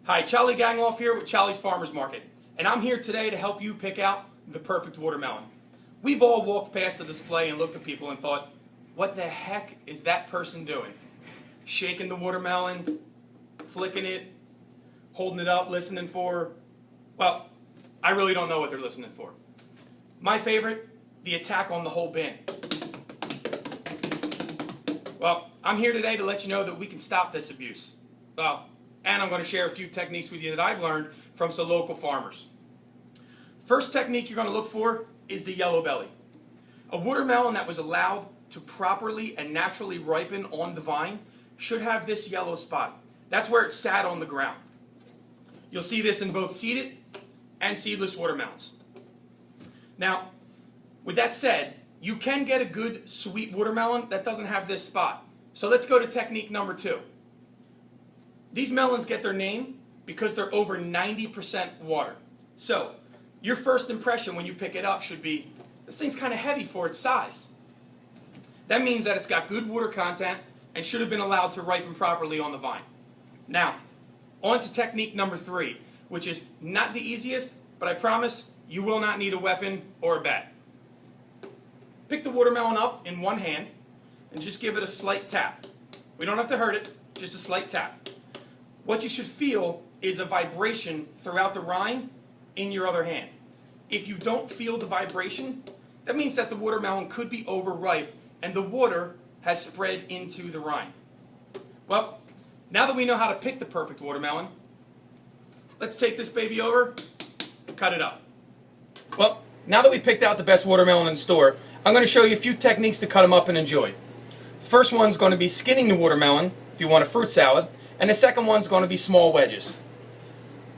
Hi, Challie Gangloff here with Challie Farmers Market, and I'm here today to help you pick out the perfect watermelon. We've all walked past the display and looked at people and thought, what the heck is that person doing? Shaking the watermelon, flicking it, holding it up, listening for, well, I really don't know what they're listening for. My favorite, the attack on the whole bin. Well, I'm here today to let you know that we can stop this abuse. And I'm going to share a few techniques with you that I've learned from some local farmers. First technique you're going to look for is the yellow belly. A watermelon that was allowed to properly and naturally ripen on the vine should have this yellow spot. That's where it sat on the ground. You'll see this in both seeded and seedless watermelons. Now, with that said, you can get a good sweet watermelon that doesn't have this spot. So let's go to technique number 2. These melons get their name because they're over 90% water. So, your first impression when you pick it up should be, this thing's kind of heavy for its size. That means that it's got good water content and should have been allowed to ripen properly on the vine. Now, on to technique number 3, which is not the easiest, but I promise you will not need a weapon or a bat. Pick the watermelon up in one hand and just give it a slight tap. We don't have to hurt it, just a slight tap. What you should feel is a vibration throughout the rind in your other hand. If you don't feel the vibration, that means that the watermelon could be overripe and the water has spread into the rind. Well, now that we know how to pick the perfect watermelon, let's take this baby over and cut it up. Well, now that we picked out the best watermelon in the store, I'm going to show you a few techniques to cut them up and enjoy. First one's going to be skinning the watermelon if you want a fruit salad. And the second one's going to be small wedges.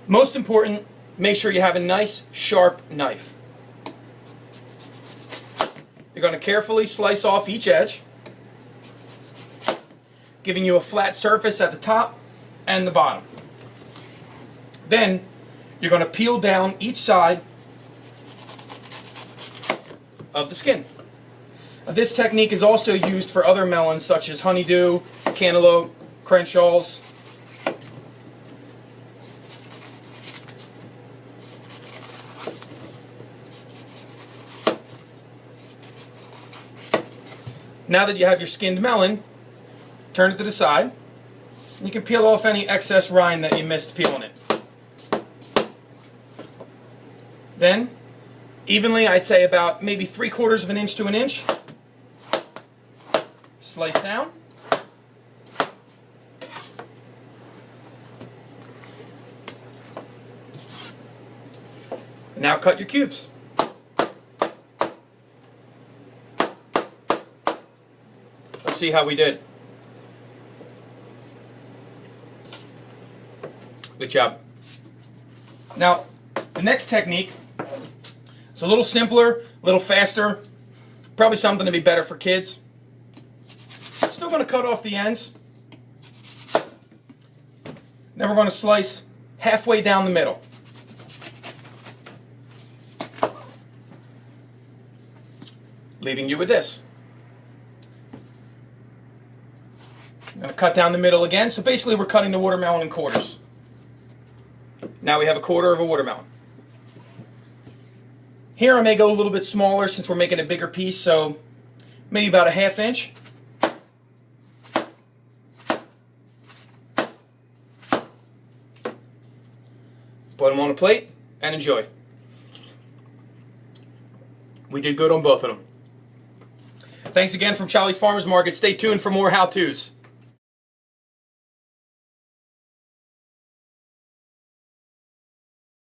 Most important, make sure you have a nice, sharp knife. You're going to carefully slice off each edge, giving you a flat surface at the top and the bottom. Then, you're going to peel down each side of the skin. This technique is also used for other melons such as honeydew, cantaloupe, Crenshaws. Now that you have your skinned melon, turn it to the side. You can peel off any excess rind that you missed peeling it. Then, evenly, I'd say about maybe 3/4 of an inch to an inch, slice down. Now cut your cubes. Let's see how we did. Good job. Now, the next technique is a little simpler, a little faster, probably something to be better for kids. Still going to cut off the ends. Then we're going to slice halfway down the middle. Leaving you with this. I'm going to cut down the middle again. So basically we're cutting the watermelon in quarters. Now we have 1/4 of a watermelon. Here I may go a little bit smaller since we're making a bigger piece, so maybe about 1/2 inch. Put them on a plate and enjoy. We did good on both of them. Thanks again from Challie Farmers Market. Stay tuned for more how-tos.